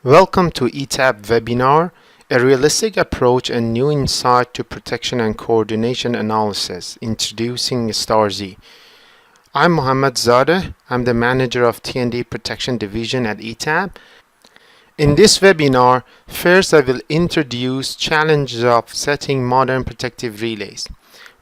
Welcome to ETAP webinar, a realistic approach and new insight to protection and coordination analysis, introducing STAR-Z. I'm Mohammad Zadeh. I'm the manager of T&D Protection Division at ETAP. In this webinar, first I will introduce challenges of setting modern protective relays.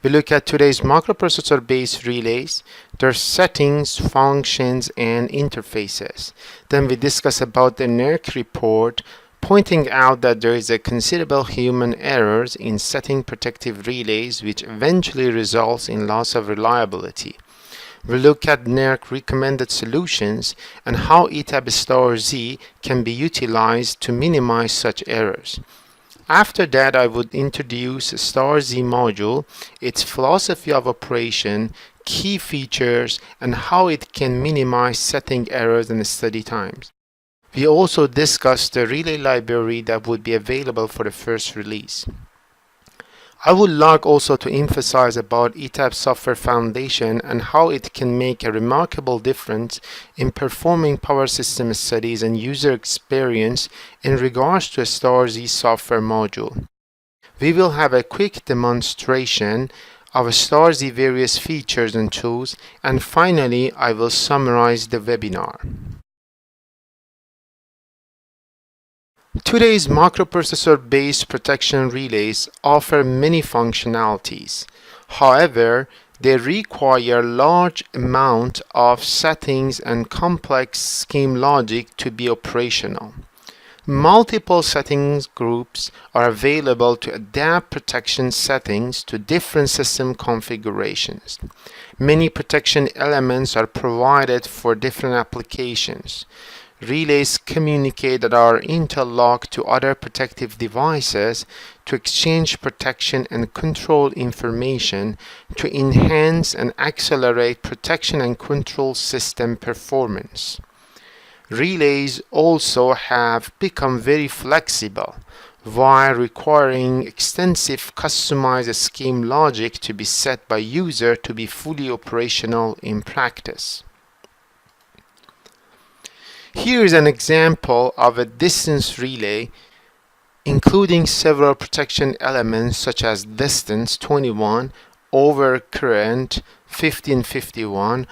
We look at today's microprocessor-based relays, their settings, functions, and interfaces. Then we discuss about the NERC report, pointing out that there is a considerable human errors in setting protective relays, which eventually results in loss of reliability. We look at NERC recommended solutions and how ETAP STAR-Z can be utilized to minimize such errors. After that, I would introduce a STAR-Z module, its philosophy of operation, key features, and how it can minimize setting errors and study times. We also discuss the relay library that would be available for the first release. I would like also to emphasize about ETAP Software Foundation and how it can make a remarkable difference in performing power system studies and user experience in regards to a STAR-Z software module. We will have a quick demonstration of STAR-Z various features and tools, and finally I will summarize the webinar. Today's microprocessor-based protection relays offer many functionalities. However, they require large amount of settings and complex scheme logic to be operational. Multiple settings groups are available to adapt protection settings to different system configurations. Many protection elements are provided for different applications. Relays communicate that are interlocked to other protective devices to exchange protection and control information to enhance and accelerate protection and control system performance. Relays also have become very flexible while requiring extensive customized scheme logic to be set by user to be fully operational in practice. Here is an example of a distance relay including several protection elements such as distance 21, overcurrent 1551,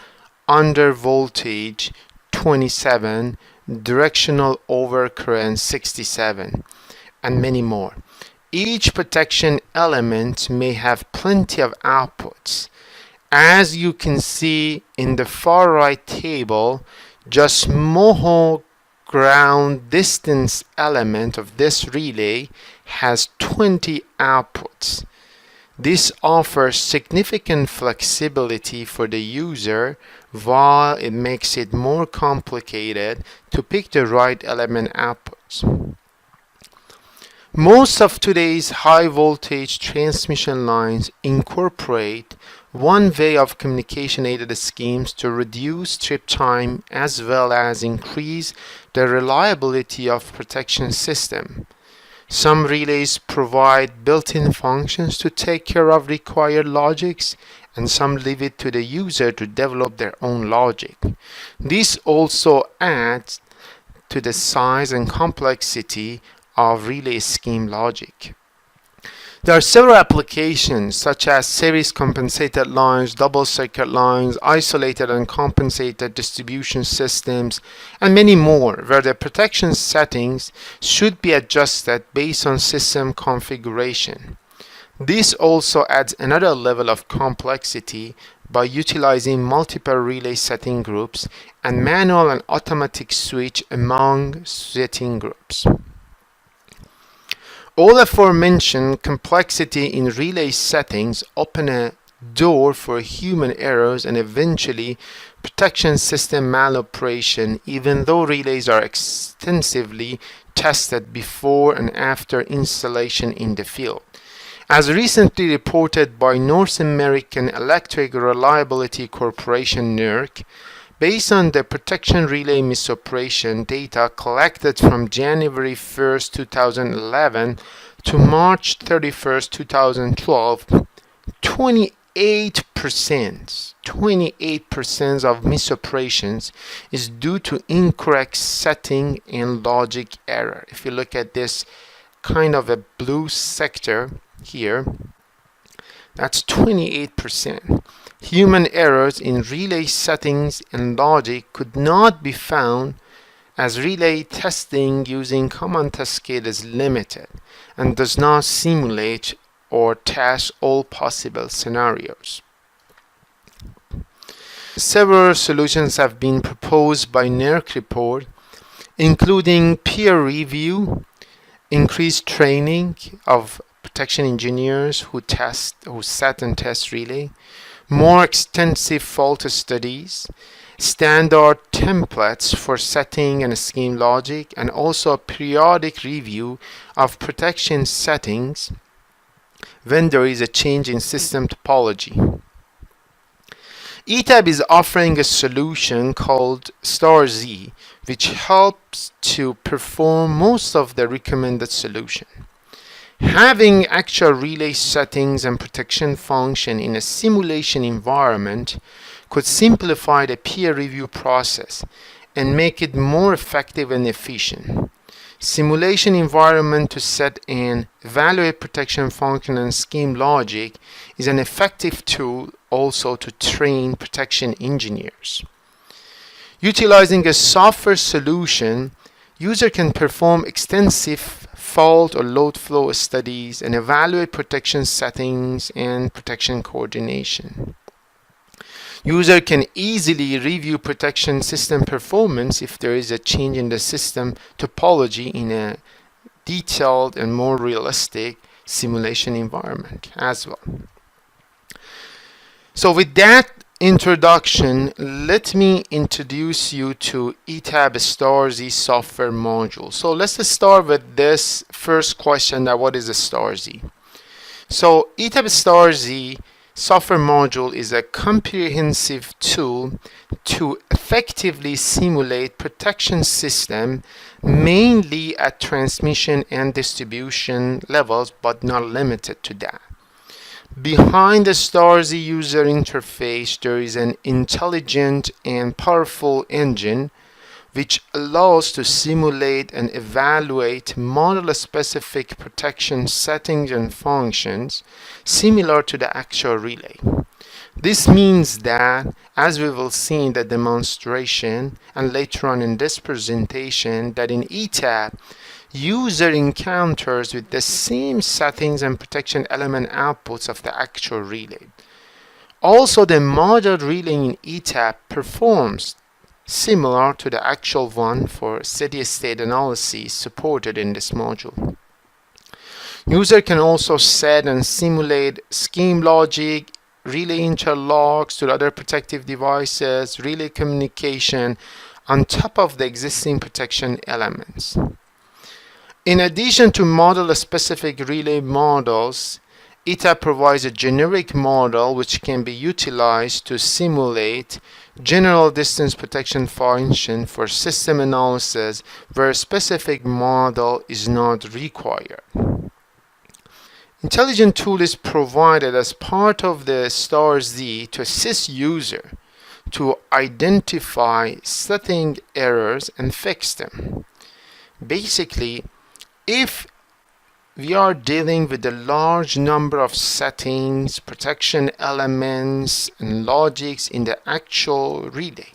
under voltage 27, directional overcurrent 67, and many more. Each protection element may have plenty of outputs. As you can see in the far right table, just Moho ground distance element of this relay has 20 outputs. This offers significant flexibility for the user while it makes it more complicated to pick the right element outputs. Most of today's high voltage transmission lines incorporate one way of communication aided schemes to reduce trip time as well as increase the reliability of protection system. Some relays provide built-in functions to take care of required logics, and some leave it to the user to develop their own logic. This also adds to the size and complexity of relay scheme logic. There are several applications such as series compensated lines, double circuit lines, isolated and compensated distribution systems, and many more where the protection settings should be adjusted based on system configuration. This also adds another level of complexity by utilizing multiple relay setting groups and manual and automatic switch among setting groups. All aforementioned complexity in relay settings open a door for human errors and eventually protection system maloperation, even though relays are extensively tested before and after installation in the field. As recently reported by North American Electric Reliability Corporation (NERC), based on the protection relay misoperation data collected from January 1, 2011 to March 31, 2012, 28% of misoperations is due to incorrect setting and logic error. If you look at this kind of a blue sector here, that's 28%. Human errors in relay settings and logic could not be found as relay testing using common test scale is limited and does not simulate or test all possible scenarios. Several solutions have been proposed by NERC report, including peer review, increased training of protection engineers who set and test relay, more extensive fault studies, standard templates for setting and scheme logic, and also a periodic review of protection settings when there is a change in system topology. ETAP is offering a solution called STAR-Z, which helps to perform most of the recommended solution. Having actual relay settings and protection function in a simulation environment could simplify the peer review process and make it more effective and efficient. Simulation environment to set and evaluate protection function and scheme logic is an effective tool also to train protection engineers. Utilizing a software solution, user can perform extensive fault or load flow studies and evaluate protection settings and protection coordination. User can easily review protection system performance if there is a change in the system topology in a detailed and more realistic simulation environment as well. So with that introduction, let me introduce you to ETAP STAR-Z software module. So let's start with this first question, that what is a STAR-Z? So ETAP STAR-Z software module is a comprehensive tool to effectively simulate protection system mainly at transmission and distribution levels, but not limited to that. Behind the STAR-Z user interface, there is an intelligent and powerful engine which allows to simulate and evaluate model-specific protection settings and functions similar to the actual relay. This means that, as we will see in the demonstration and later on in this presentation, that in ETAP, user encounters with the same settings and protection element outputs of the actual relay. Also, the model relay in ETAP performs similar to the actual one for steady-state analysis supported in this module. User can also set and simulate scheme logic, relay interlocks to other protective devices, relay communication on top of the existing protection elements. In addition to model-specific relay models, ETAP provides a generic model which can be utilized to simulate general distance protection function for system analysis where a specific model is not required. Intelligent tool is provided as part of the STAR-Z to assist user to identify setting errors and fix them. Basically, if we are dealing with a large number of settings, protection elements, and logics in the actual relay,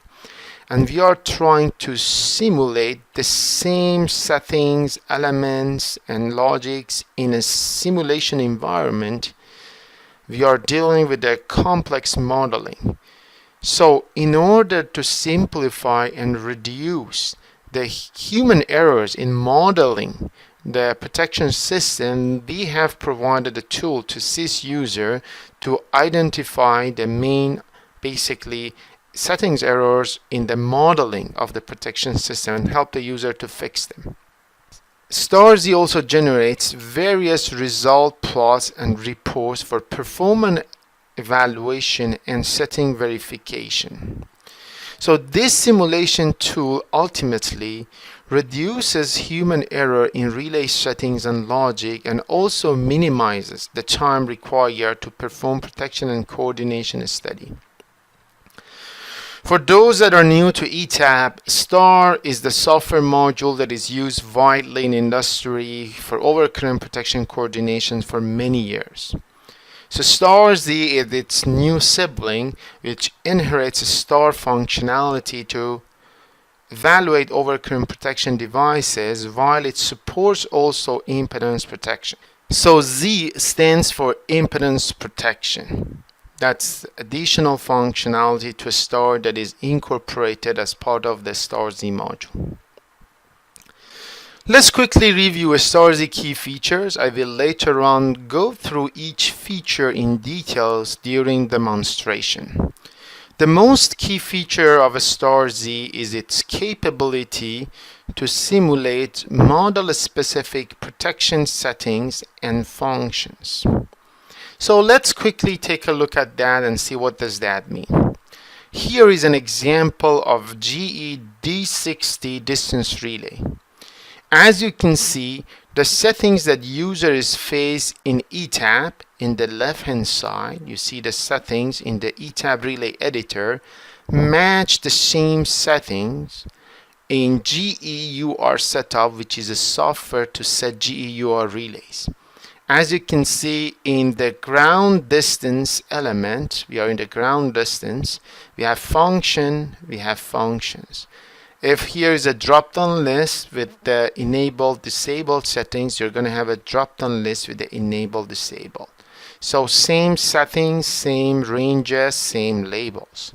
and we are trying to simulate the same settings, elements, and logics in a simulation environment, we are dealing with a complex modeling. So, in order to simplify and reduce the human errors in modeling the protection system, we have provided a tool to assist user to identify the main, basically, settings errors in the modeling of the protection system and help the user to fix them. STAR-Z also generates various result plots and reports for performance evaluation and setting verification. So this simulation tool ultimately reduces human error in relay settings and logic, and also minimizes the time required to perform protection and coordination study. For those that are new to ETAP, STAR is the software module that is used widely in industry for overcurrent protection coordination for many years. So STAR-Z is its new sibling, which inherits STAR functionality to evaluate overcurrent protection devices, while it supports also impedance protection. So Z stands for impedance protection. That's additional functionality to STAR that is incorporated as part of the STAR-Z module. Let's quickly review STAR-Z key features. I will later on go through each feature in details during demonstration. The most key feature of STAR-Z is its capability to simulate model-specific protection settings and functions. So let's quickly take a look at that and see what does that mean. Here is an example of GE D60 distance relay. As you can see, the settings that users face in ETAP in the left hand side, you see the settings in the ETAP relay editor match the same settings in GEUR setup, which is a software to set GEUR relays. As you can see in the ground distance element, we are in the ground distance, we have function, we have functions. If here is a drop-down list with the enabled disabled settings, you're going to have a drop-down list with the enabled disabled. So same settings, same ranges, same labels.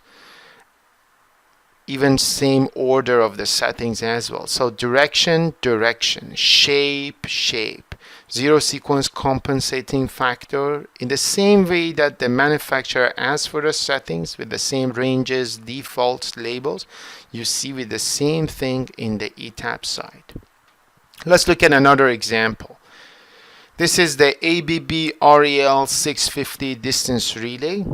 Even same order of the settings as well. So direction, direction, shape, shape. Zero sequence compensating factor in the same way that the manufacturer asks for the settings with the same ranges, defaults, labels, you see with the same thing in the ETAP side. Let's look at another example. This is the ABB RELE 650 distance relay.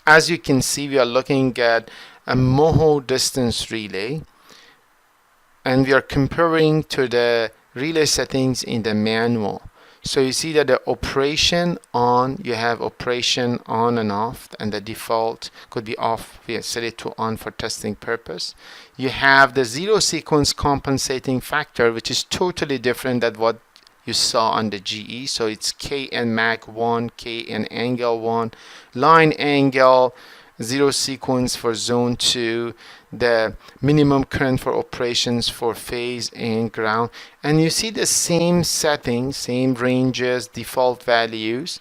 As you can see, we are looking at a MOHO distance relay, and we are comparing to the relay settings in the manual. So you see that the operation on, you have operation on and off, and the default could be off. We have set it to on for testing purpose. You have the zero sequence compensating factor, which is totally different than what you saw on the GE. So it's K and Mag 1, K and angle 1, line angle, zero sequence for zone 2, the minimum current for operations for phase and ground, and you see the same settings, same ranges, default values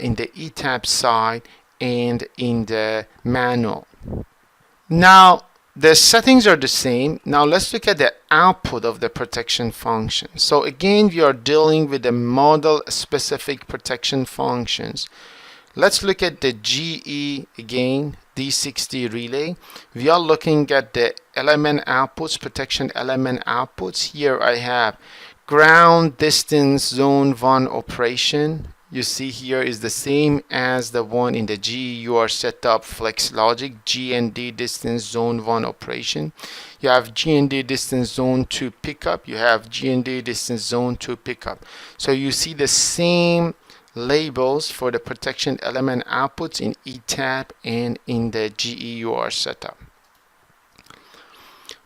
in the ETAP side and in the manual. Now the settings are the same. Now let's look at the output of the protection function. So again, we are dealing with the model specific protection functions. Let's look at the GE again, D60 relay. We are looking at the element outputs, protection element outputs. Here I have ground distance zone 1 operation. You see here is the same as the one in the GEUR setup flex logic, GND distance zone 1 operation. You have GND distance zone 2 pickup. You have GND distance zone 2 pickup. So you see the same labels for the protection element outputs in ETAP and in the GEUR setup.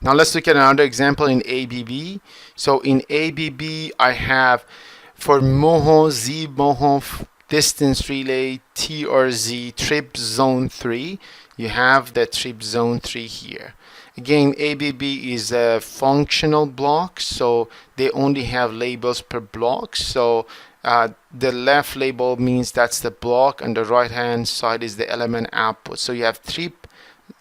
Now let's look at another example in ABB. So in ABB I have for MOHO, Z MOHO distance relay TRZ trip zone 3. You have the trip zone 3 here. Again, ABB is a functional block, so they only have labels per block. So the left label means that's the block, and the right hand side is the element output. So you have trip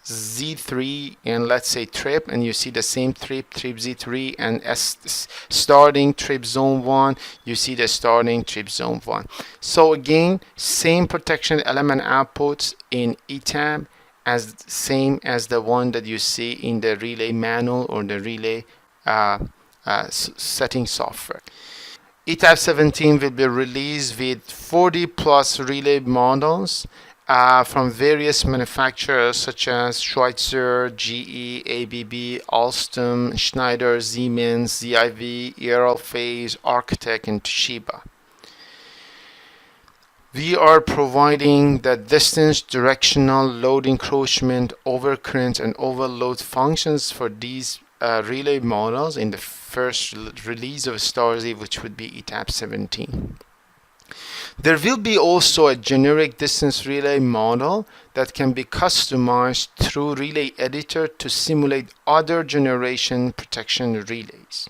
Z3 and let's say trip, and you see the same trip Z3, and as starting trip zone 1, you see the starting trip zone 1. So again, same protection element outputs in ETAP as same as the one that you see in the relay manual or the relay setting software. ETAP 17 will be released with 40 plus relay models from various manufacturers such as Schweitzer, GE, ABB, Alstom, Schneider, Siemens, ZIV, Aerofase, Architect, and Toshiba. We are providing the distance, directional, load encroachment, overcurrent, and overload functions for these relay models in the first release of STAR-Z, which would be ETAP 17. There will be also a generic distance relay model that can be customized through Relay Editor to simulate other generation protection relays.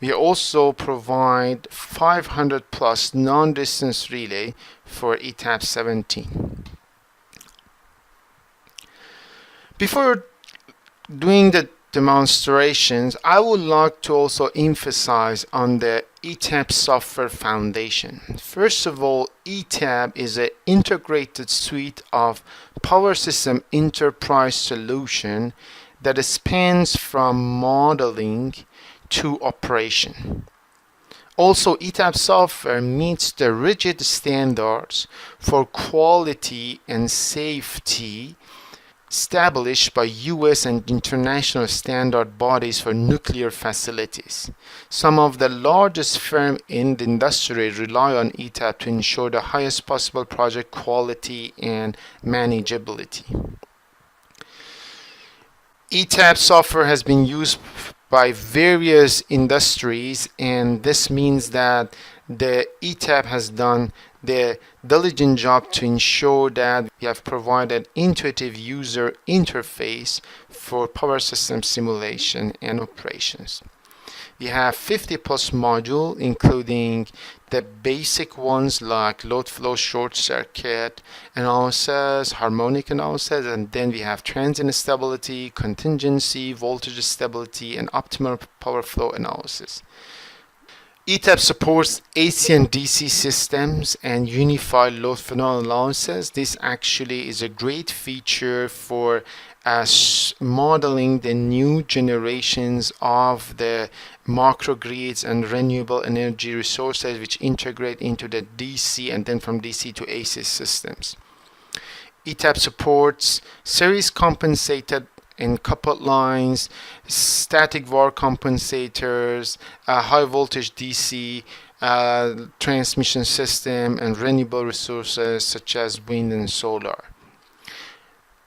We also provide 500 plus non-distance relay for ETAP 17. Before doing the demonstrations, I would like to also emphasize on the ETAP software foundation. First of all, ETAP is an integrated suite of power system enterprise solution that spans from modeling to operation. Also, ETAP software meets the rigid standards for quality and safety established by US and international standard bodies for nuclear facilities. Some of the largest firms in the industry rely on ETAP to ensure the highest possible project quality and manageability. ETAP software has been used by various industries, and this means that the ETAP has done the diligent job to ensure that we have provided intuitive user interface for power system simulation and operations. We have 50 plus modules, including the basic ones like load flow, short circuit analysis, harmonic analysis, and then we have transient stability, contingency, voltage stability, and optimal power flow analysis. ETAP supports AC and DC systems and unified load flow analysis. This actually is a great feature for modeling the new generations of the microgrids and renewable energy resources which integrate into the DC and then from DC to AC systems. ETAP supports series compensated and coupled lines, static VAR compensators, high voltage DC transmission system, and renewable resources such as wind and solar.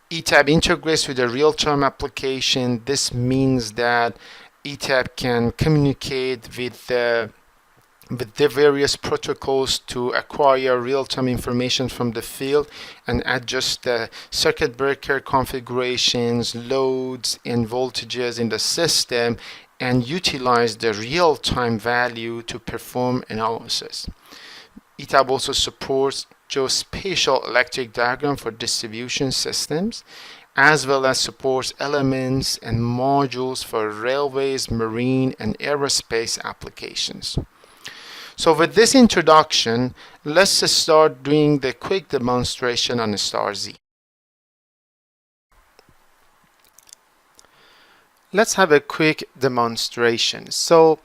ETAP integrates with a real-time application. This means that ETAP can communicate with the various protocols to acquire real-time information from the field and adjust the circuit breaker configurations, loads, and voltages in the system and utilize the real-time value to perform analysis. ETAP also supports geospatial electric diagram for distribution systems, as well as supports elements and modules for railways, marine, and aerospace applications. So with this introduction, let's start doing the quick demonstration on STAR-Z. Let's have a quick demonstration. So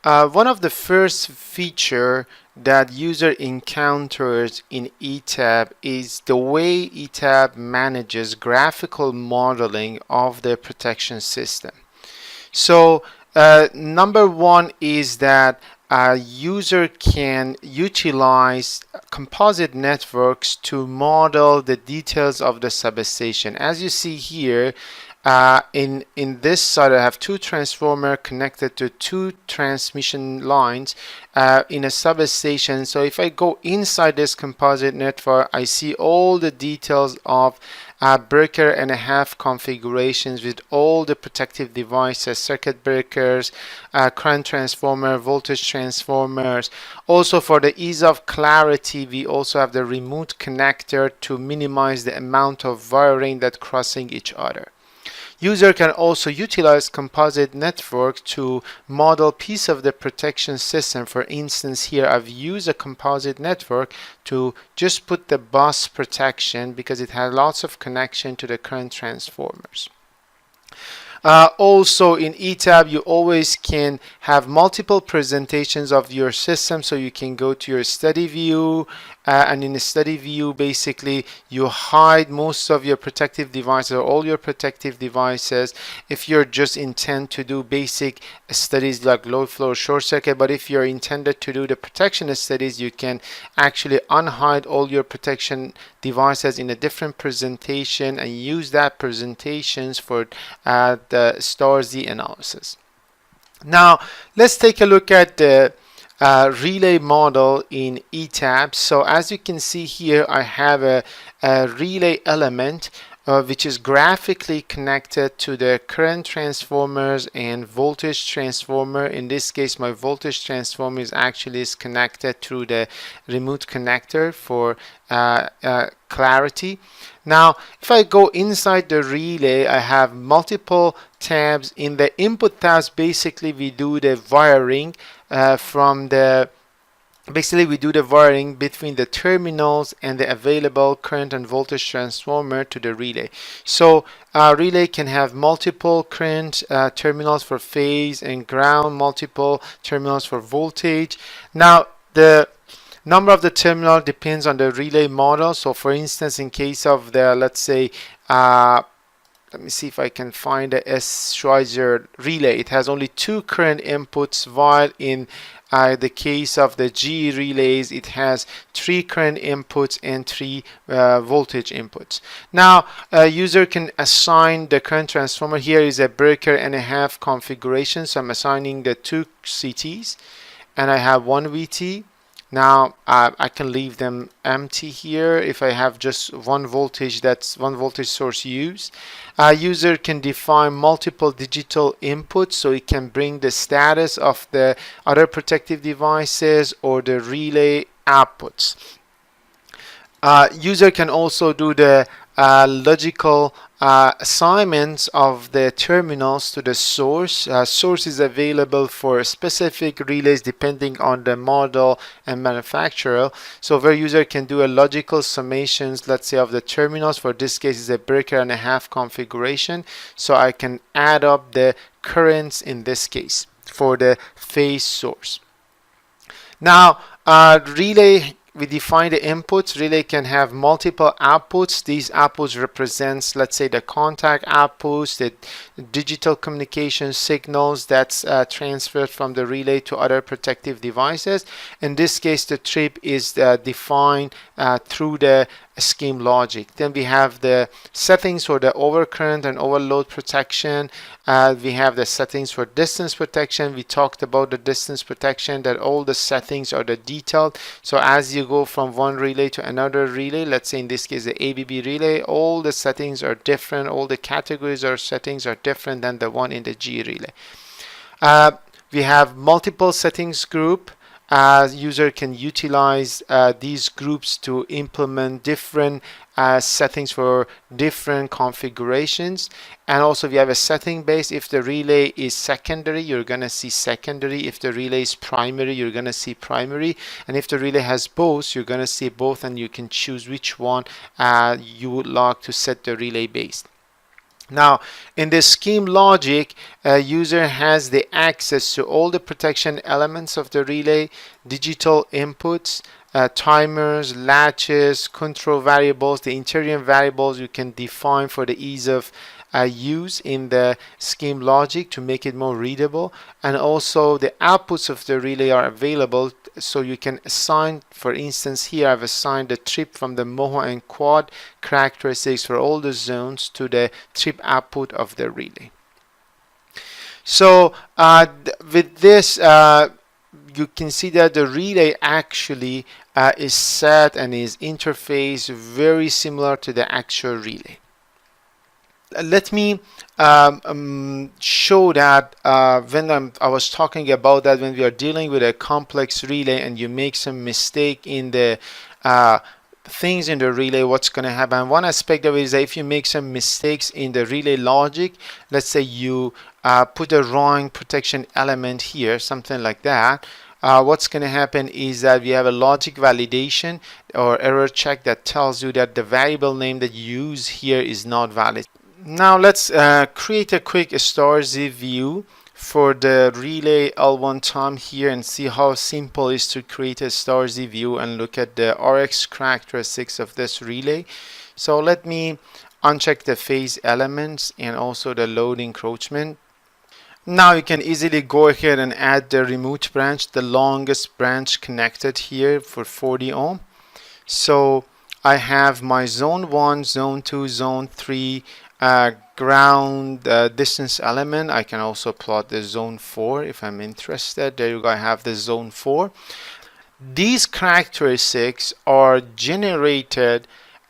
one of the first feature that user encounters in ETAP is the way ETAP manages graphical modeling of the protection system. So number one is that a user can utilize composite networks to model the details of the substation. As you see here, in this side I have two transformers connected to two transmission lines in a substation. So if I go inside this composite network, I see all the details of breaker and a half configurations with all the protective devices, circuit breakers, current transformer, voltage transformers. Also, for the ease of clarity, we also have the remote connector to minimize the amount of wiring that crossing each other. User can also utilize composite network to model piece of the protection system. For instance, here I've used a composite network to just put the bus protection because it has lots of connection to the current transformers. Also in ETAP you always can have multiple presentations of your system, so you can go to your study view and in a study view, basically you hide most of your protective devices or all your protective devices if you're just intend to do basic studies like load flow or short circuit. But if you're intended to do the protection studies, you can actually unhide all your protection devices in a different presentation and use that presentations for the star Z analysis. Now let's take a look at the relay model in ETAP. So as you can see here, I have a relay element which is graphically connected to the current transformers and voltage transformer. In this case, my voltage transformer is connected through the remote connector for clarity. Now, if I go inside the relay, I have multiple tabs. In the input tabs, basically we do the wiring we do the wiring between the terminals and the available current and voltage transformer to the relay. So relay can have multiple current terminals for phase and ground, multiple terminals for voltage. Now the number of the terminal depends on the relay model. So for instance, in case of the, let's say, let me see if I can find the S. Schweizer relay, it has only 2 current inputs, while in the case of the G relays, it has 3 current inputs and 3 voltage inputs. Now, a user can assign the current transformer. Here is a breaker and a half configuration. So I'm assigning the 2 CTs, and I have 1 VT. Now I can leave them empty here if I have just one voltage, that's one voltage source used. User can define multiple digital inputs, so it can bring the status of the other protective devices or the relay outputs. User can also do the logical assignments of the terminals to the source. Source is available for specific relays depending on the model and manufacturer. So where user can do a logical summations, let's say, of the terminals. For this case is a breaker and a half configuration. So I can add up the currents in this case for the phase source. Now relay, we define the inputs. Relay can have multiple outputs. These outputs represents, let's say, the contact outputs, the digital communication signals that's transferred from the relay to other protective devices. In this case, the trip is defined through the scheme logic. Then we have the settings for the overcurrent and overload protection. We have the settings for distance protection. We talked about the distance protection, that all the settings are the detailed. So as you go from one relay to another relay, let's say in this case the ABB relay, all the settings are different. All the categories or settings are different than the one in the G relay. We have multiple settings group. User can utilize these groups to implement different settings for different configurations. And also we have a setting base. If the relay is secondary, you're going to see secondary. If the relay is primary, you're going to see primary. And if the relay has both, you're going to see both, and you can choose which one you would like to set the relay base. Now, in the scheme logic, user has the access to all the protection elements of the relay, digital inputs, timers, latches, control variables. The interior variables you can define for the ease of use in the scheme logic to make it more readable. And also the outputs of the relay are available, so you can assign, for instance, here I've assigned the trip from the MOHO and quad characteristics for all the zones to the trip output of the relay. So with this, you can see that the relay actually is set and is interfaced very similar to the actual relay. Let me show that when I was talking about that, when we are dealing with a complex relay and you make some mistake in the things in the relay, what's going to happen. One aspect of it is that if you make some mistakes in the relay logic, let's say you put a wrong protection element here, something like that, what's going to happen is that we have a logic validation or error check that tells you that the variable name that you use here is not valid. Now let's create a quick star Z view for the relay L1 time here and see how simple it is to create a star Z view and look at the RX characteristics of this relay. So let me uncheck the phase elements and also the load encroachment. Now you can easily go ahead and add the remote branch, the longest branch connected here for 40 ohm. So I have my zone 1, zone 2, zone 3 ground distance element. I can also plot the zone 4 if I'm interested. There you go, I have the zone 4. These characteristics are generated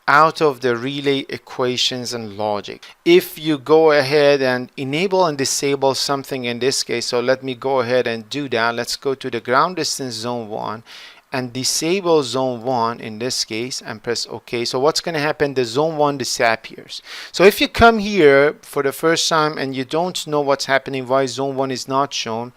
out of the relay equations and logic. If you go ahead and enable and disable something in this case, so let me go ahead and do that. Let's go to the ground distance zone 1 and disable zone 1 in this case and press OK. So what's going to happen? The zone 1 disappears. So if you come here for the first time and you don't know what's happening, why zone 1 is not shown,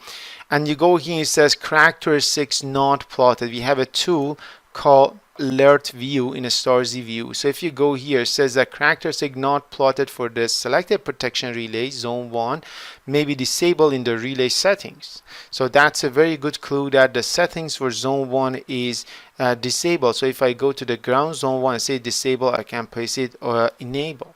and you go here, it says characteristics not plotted. We have a tool called alert view in a star Z view. So if you go here, it says that characteristic not plotted for the selected protection relay zone 1 may be disabled in the relay settings. So that's a very good clue that the settings for zone 1 is disabled. So if I go to the ground zone 1 and say disable, I can place it or enable.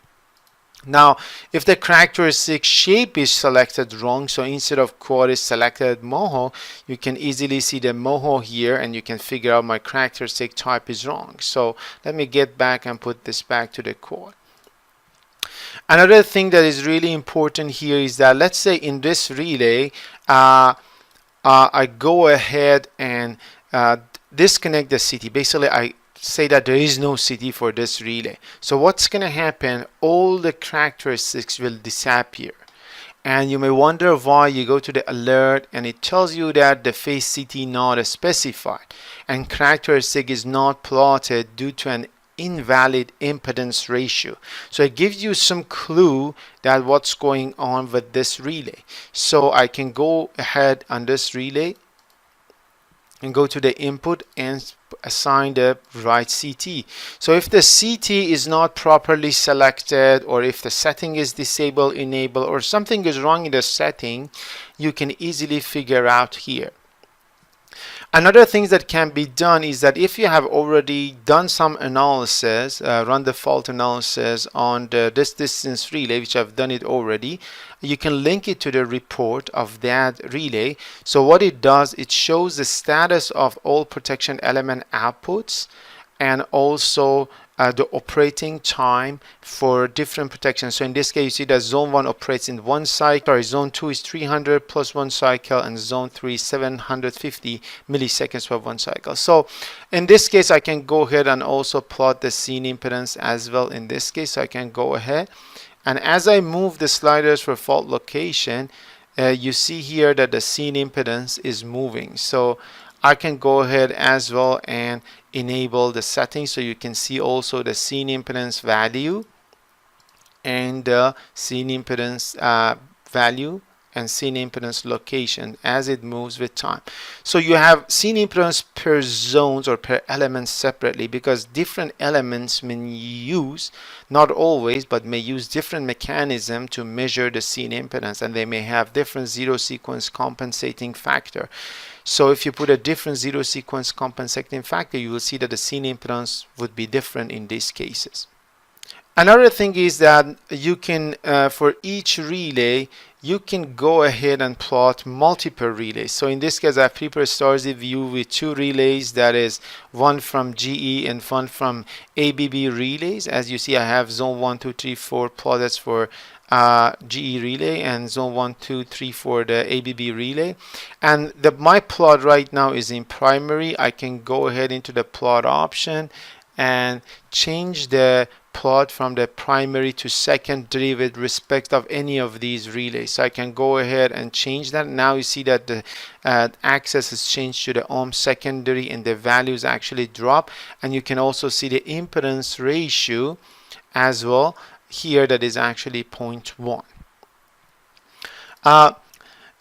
Now, if the characteristic shape is selected wrong, so instead of quad is selected moho, you can easily see the moho here and you can figure out my characteristic type is wrong. So let me get back and put this back to the quad. Another thing that is really important here is that let's say in this relay, I go ahead and disconnect the CT. Basically, I say that there is no CT for this relay. So what's going to happen? All the characteristics will disappear. And you may wonder why. You go to the alert and it tells you that the phase CT not specified and characteristic is not plotted due to an invalid impedance ratio. So it gives you some clue that what's going on with this relay. So I can go ahead on this relay and go to the input and assign the right CT. So if the CT is not properly selected, or if the setting is disabled, enable, or something is wrong in the setting, you can easily figure out here. Another thing that can be done is that if you have already done some analysis, run the fault analysis on this distance relay, which I've done it already, you can link it to the report of that relay. So what it does, it shows the status of all protection element outputs and also the operating time for different protections. So in this case, you see that zone 1 operates in 1 cycle, zone 2 is 300 plus 1 cycle, and zone 3 is 750 milliseconds per 1 cycle. So in this case, I can go ahead and also plot the scene impedance as well. In this case, I can go ahead, and as I move the sliders for fault location, you see here that the scene impedance is moving. So I can go ahead as well and enable the settings, so you can see also the scene impedance value and the scene impedance value and scene impedance location as it moves with time. So you have scene impedance per zones or per elements separately, because different elements may use, not always, but may use different mechanism to measure the scene impedance, and they may have different zero sequence compensating factor. So if you put a different zero sequence compensating factor, you will see that the scene impedance would be different in these cases. Another thing is that you can, for each relay, you can go ahead and plot multiple relays. So in this case, I have prepared star Z view with 2 relays, that is one from GE and one from ABB relays. As you see, I have zone 1, 2, 3, 4 plotted for GE relay and zone 1, 2, 3 for the ABB relay. And my plot right now is in primary. I can go ahead into the plot option and change the plot from the primary to secondary with respect of any of these relays. So I can go ahead and change that. Now you see that the axis is changed to the ohm secondary and the values actually drop, and you can also see the impedance ratio as well here, that is actually 0.1.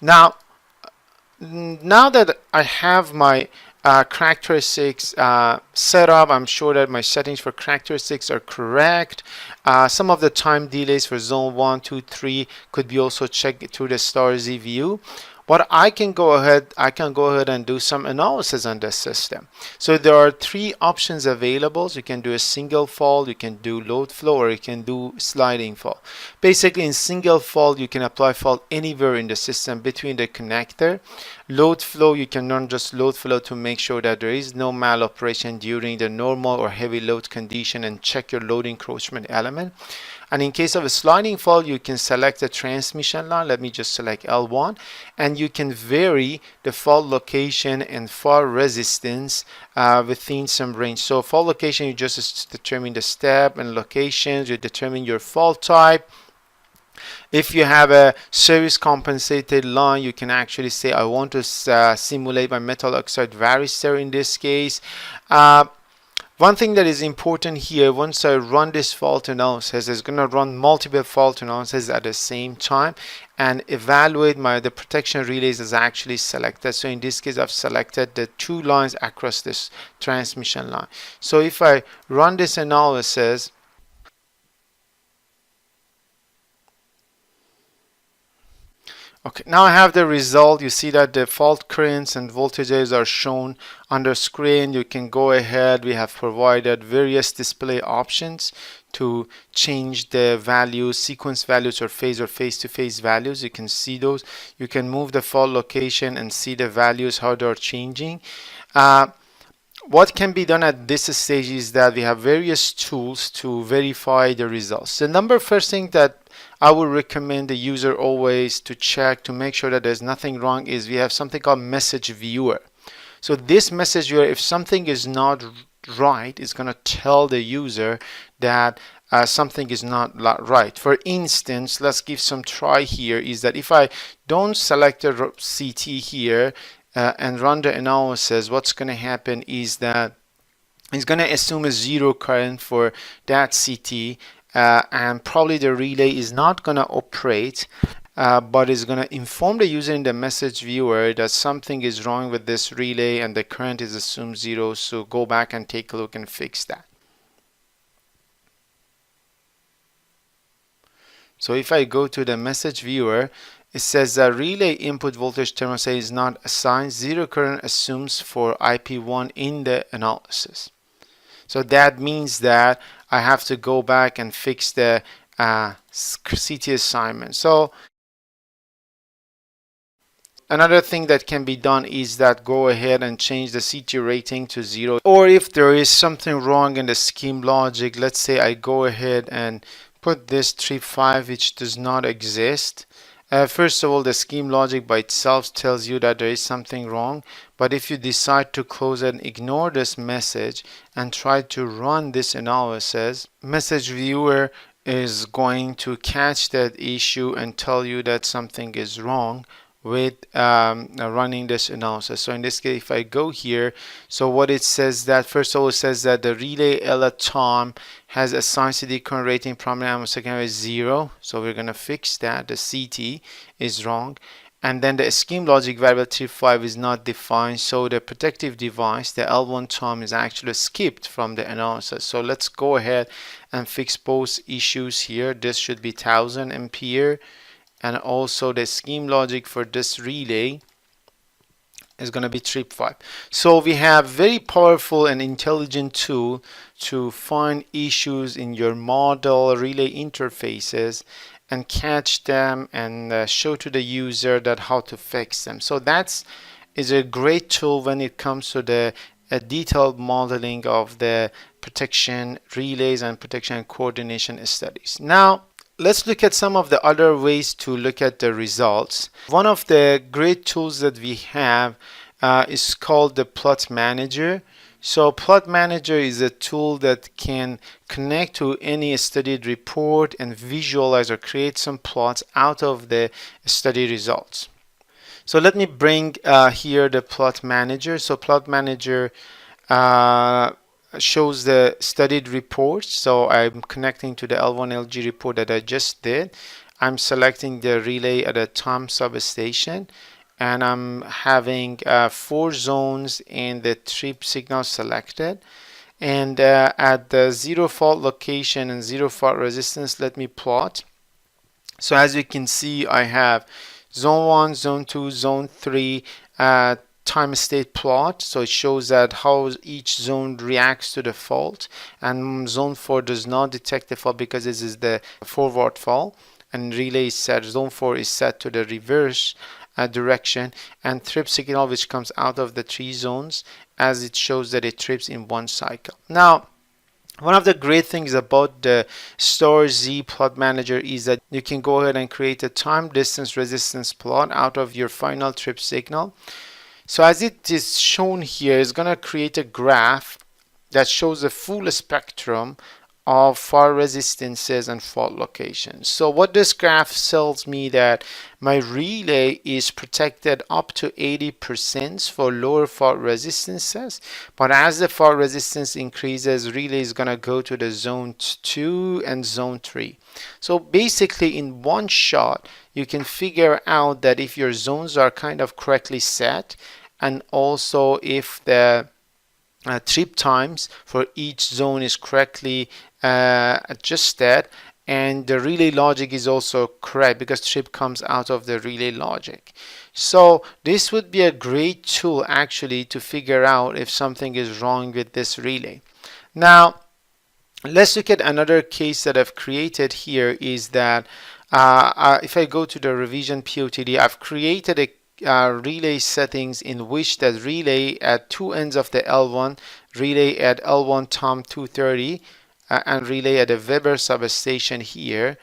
Now that I have my characteristics setup. I'm sure that my settings for characteristics are correct. Some of the time delays for zone 1, 2, 3 could be also checked through the star Z view. But I can go ahead and do some analysis on this system. So there are three options available. So you can do a single fault, you can do load flow, or you can do sliding fault. Basically, in single fault, you can apply fault anywhere in the system between the connector. Load flow, you can run just load flow to make sure that there is no maloperation during the normal or heavy load condition and check your load encroachment element. And in case of a sliding fault, you can select a transmission line. Let me just select L1, and you can vary the fault location and fault resistance within some range. So fault location, you just determine the step and locations. You determine your fault type. If you have a series compensated line, you can actually say, I want to simulate my metal oxide varistor in this case. One thing that is important here, once I run this fault analysis, it's going to run multiple fault analysis at the same time and evaluate the protection relays is actually selected. So in this case, I've selected the two lines across this transmission line. So if I run this analysis, okay, now I have the result. You see that the fault currents and voltages are shown on the screen. You can go ahead. We have provided various display options to change the values, sequence values, or face-to-face values. You can see those. You can move the fault location and see the values, how they're changing. What can be done at this stage is that we have various tools to verify the results. The first thing that I would recommend the user always to check to make sure that there's nothing wrong is we have something called message viewer. So this message viewer, if something is not right, it's going to tell the user that something is not right. For instance, let's give some try here, is that if I don't select a CT here and run the analysis, what's going to happen is that it's going to assume a zero current for that CT. And probably the relay is not going to operate, but is going to inform the user in the message viewer that something is wrong with this relay and the current is assumed zero. So go back and take a look and fix that. So if I go to the message viewer, it says that relay input voltage terminal say is not assigned. Zero current assumes for IP1 in the analysis. So that means that I have to go back and fix the CT assignment. So another thing that can be done is that go ahead and change the CT rating to 0. Or if there is something wrong in the scheme logic, let's say I go ahead and put this trip 5 which does not exist. First of all, the scheme logic by itself tells you that there is something wrong, but if you decide to close and ignore this message and try to run this analysis, message viewer is going to catch that issue and tell you that something is wrong with running this analysis. So in this case, if I go here, so what it says that first of all, it says that the relay ETAP has assigned CD current rating primary and secondary is 0. So we're going to fix that. The CT is wrong. And then the scheme logic variable T5 is not defined. So the protective device, the L1 term, is actually skipped from the analysis. So let's go ahead and fix both issues here. This should be 1000 ampere. And also the scheme logic for this relay is going to be trip 5. So we have very powerful and intelligent tool to find issues in your model relay interfaces and catch them and show to the user that how to fix them. So that is a great tool when it comes to the detailed modeling of the protection relays and protection coordination studies. Now let's look at some of the other ways to look at the results. One of the great tools that we have is called the plot manager. So plot manager is a tool that can connect to any studied report and visualize or create some plots out of the study results. So let me bring here the plot manager. So plot manager shows the studied reports. So I'm connecting to the L1LG report that I just did. I'm selecting the relay at a time substation, and I'm having 4 zones and the trip signal selected. And at the 0 fault location and 0 fault resistance, let me plot. So as you can see, I have zone 1, zone 2, zone 3 time state plot. So it shows that how each zone reacts to the fault, and zone 4 does not detect the fault because this is the forward fault, and relay is set, zone 4 is set to the reverse direction, and trip signal which comes out of the 3 zones, as it shows that it trips in 1 cycle. Now, one of the great things about the Star Z plot manager is that you can go ahead and create a time distance resistance plot out of your final trip signal. So as it is shown here, it's going to create a graph that shows the full spectrum of fault resistances and fault locations. So what this graph tells me that my relay is protected up to 80% for lower fault resistances, but as the fault resistance increases, relay is going to go to the zone 2 and zone 3. So basically in one shot you can figure out that if your zones are kind of correctly set, and also if the trip times for each zone is correctly adjusted, and the relay logic is also correct because trip comes out of the relay logic. So this would be a great tool actually to figure out if something is wrong with this relay. Now let's look at another case that I've created here. Is that if I go to the revision POTD, I've created a relay settings in which the relay at 2 ends of the L1, relay at L1 Tom 230, and relay at the Weber substation here,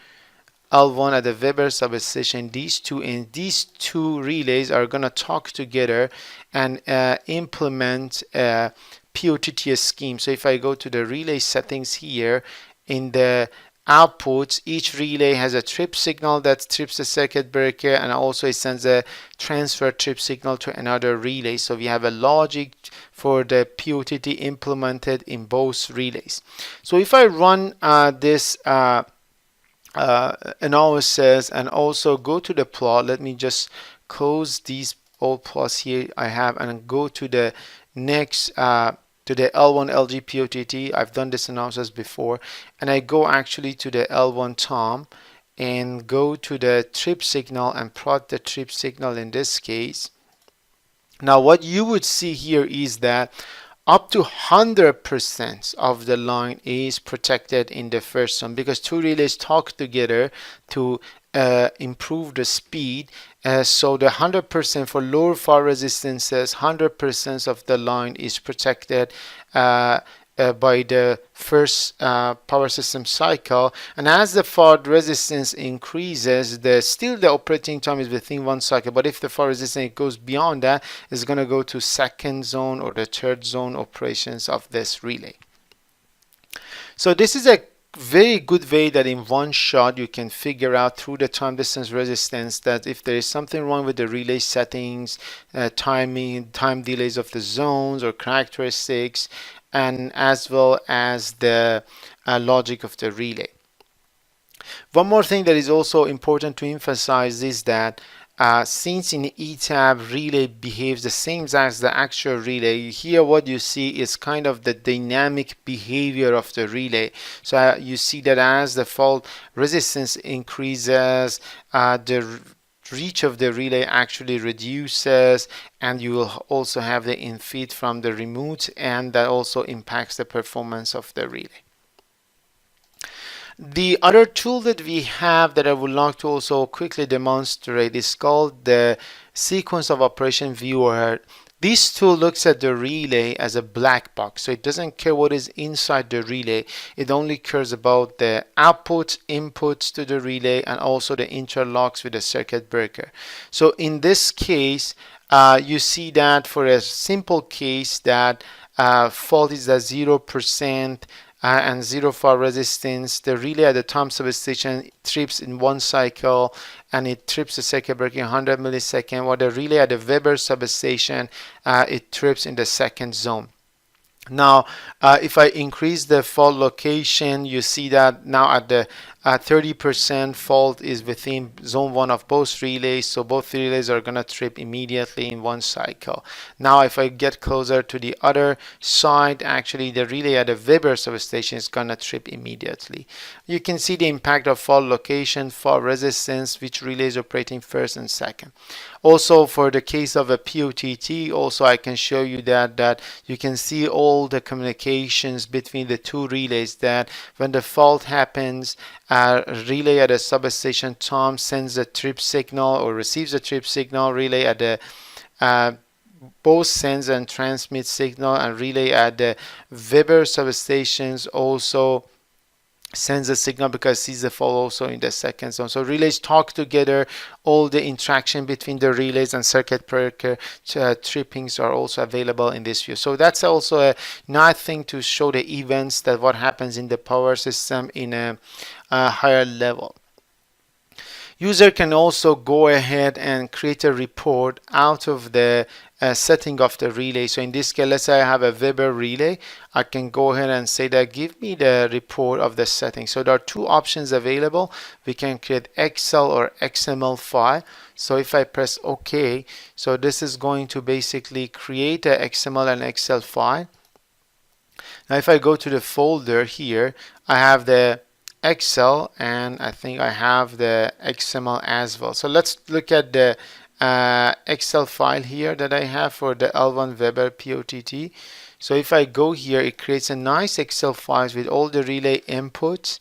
L1 at the Weber substation. These two relays are going to talk together and implement a POTT scheme. So if I go to the relay settings here, in the outputs, each relay has a trip signal that trips the circuit breaker, and also it sends a transfer trip signal to another relay. So we have a logic for the POTT implemented in both relays. So if I run this analysis and also go to the plot, let me just close these all plots here I have and go to the next to the L1 LG POTT. I've done this analysis before, and I go actually to the L1 Tom and go to the trip signal and plot the trip signal in this case. Now what you would see here is that up to 100% of the line is protected in the first zone because two relays talk together to improve the speed. So the 100% for lower fault resistances, 100% of the line is protected by the first power system cycle, and as the fault resistance increases, still the operating time is within 1 cycle, but if the fault resistance goes beyond that, it's going to go to second zone or the third zone operations of this relay. So this is a very good way that in one shot you can figure out through the time distance resistance that if there is something wrong with the relay settings, timing, time delays of the zones or characteristics, and as well as the logic of the relay. One more thing that is also important to emphasize is that since in ETAP relay behaves the same as the actual relay, here what you see is kind of the dynamic behavior of the relay. So you see that as the fault resistance increases, the reach of the relay actually reduces, and you will also have the infeed from the remote, and that also impacts the performance of the relay. The other tool that we have that I would like to also quickly demonstrate is called the sequence of operation viewer. This tool looks at the relay as a black box, so it doesn't care what is inside the relay. It only cares about the outputs, inputs to the relay, and also the interlocks with the circuit breaker. So in this case, you see that for a simple case that fault is at 0%, and 0 fault resistance, the relay at the Tom substation trips in 1 cycle, and it trips the circuit breaker in 100 milliseconds, while the relay at the Weber substation, it trips in the second zone. Now, if I increase the fault location, you see that now at the 30% fault is within zone 1 of both relays, so both relays are going to trip immediately in one cycle. Now if I get closer to the other side, actually the relay at the Weber substation is going to trip immediately. You can see the impact of fault location, fault resistance, which relay is operating first and second. Also for the case of a POTT, also I can show you that you can see all the communications between the two relays, that when the fault happens, relay at a substation Tom sends a trip signal or receives a trip signal, relay at the both sends and transmits signal, and relay at the Weber substations also sends a signal because sees the fault also in the second zone. So relays talk together. All the interaction between the relays and circuit breaker trippings are also available in this view. So that's also a nice thing to show the events, that what happens in the power system in a higher level. User can also go ahead and create a report out of the setting of the relay. So in this case, let's say I have a Weber relay. I can go ahead and say that give me the report of the setting. So there are two options available. We can create Excel or XML file. So if I press OK, so this is going to basically create a XML and Excel file. Now if I go to the folder here, I have the Excel, and I think I have the XML as well. So let's look at the Excel file here that I have for the L1 Weber POTT. So if I go here, it creates a nice Excel file with all the relay inputs,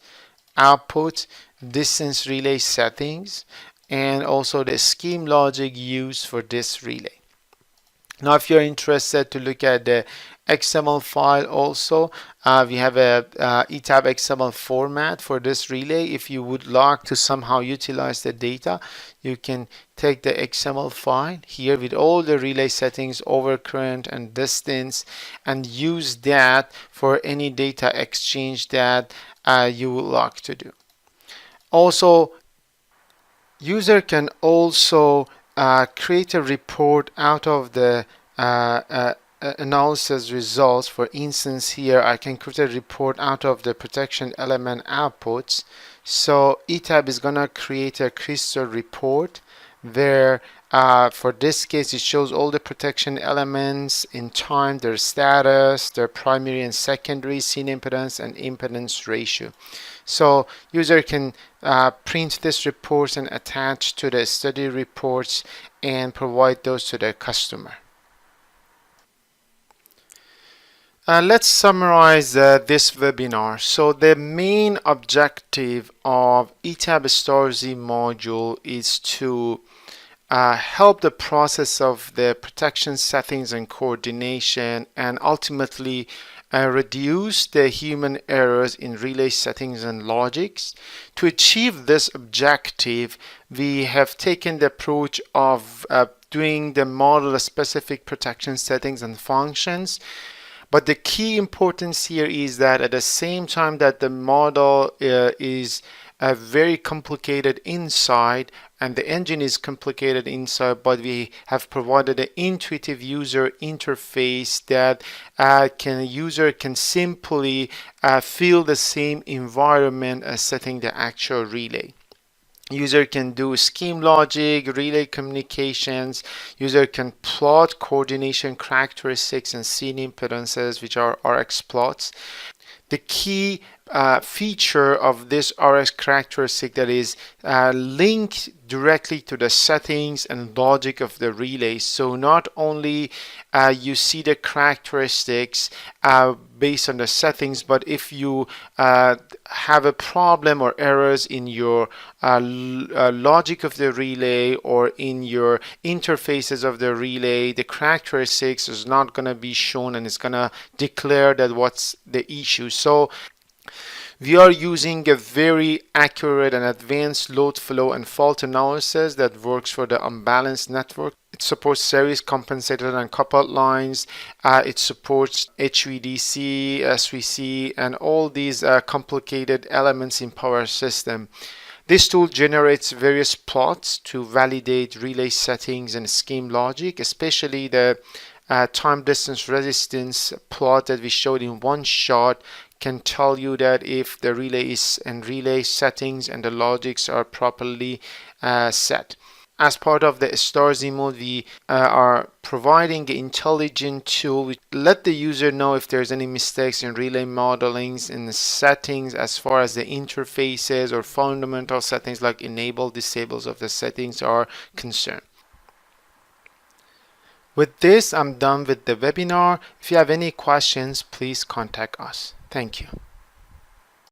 output, distance relay settings, and also the scheme logic used for this relay. Now if you're interested to look at the XML file also, we have a ETAP XML format for this relay. If you would like to somehow utilize the data, you can take the XML file here with all the relay settings, overcurrent and distance, and use that for any data exchange that you would like to do. Also, user can also create a report out of the analysis results. For instance, here I can create a report out of the protection element outputs. So ETAP is going to create a crystal report where for this case it shows all the protection elements in time, their status, their primary and secondary scene impedance and impedance ratio. So user can print this reports and attach to the study reports and provide those to the customer. Let's summarize this webinar. So the main objective of ETAP *Z module is to help the process of the protection settings and coordination, and ultimately reduce the human errors in relay settings and logics. To achieve this objective, we have taken the approach of doing the model specific protection settings and functions. But the key importance here is that at the same time that the model is very complicated inside, and the engine is complicated inside, but we have provided an intuitive user interface that user can simply feel the same environment as setting the actual relay. User can do scheme logic, relay communications. User can plot coordination characteristics and scene impedances, which are RX plots. The key feature of this RX characteristic that is linked directly to the settings and logic of the relay. So not only you see the characteristics based on the settings, but if you have a problem or errors in your logic of the relay or in your interfaces of the relay, the characteristics is not going to be shown, and it's going to declare that what's the issue. So we are using a very accurate and advanced load flow and fault analysis that works for the unbalanced network. It supports series compensated and coupled lines. It supports HVDC, SVC, and all these complicated elements in power system. This tool generates various plots to validate relay settings and scheme logic, especially the time distance resistance plot that we showed in one shot can tell you that if the relay is in relay settings and the logics are properly set. As part of the STAR-Z mode, we are providing an intelligent tool which let the user know if there's any mistakes in relay modelings in the settings as far as the interfaces or fundamental settings like enable, disables of the settings are concerned. With this, I'm done with the webinar. If you have any questions, please contact us. Thank you.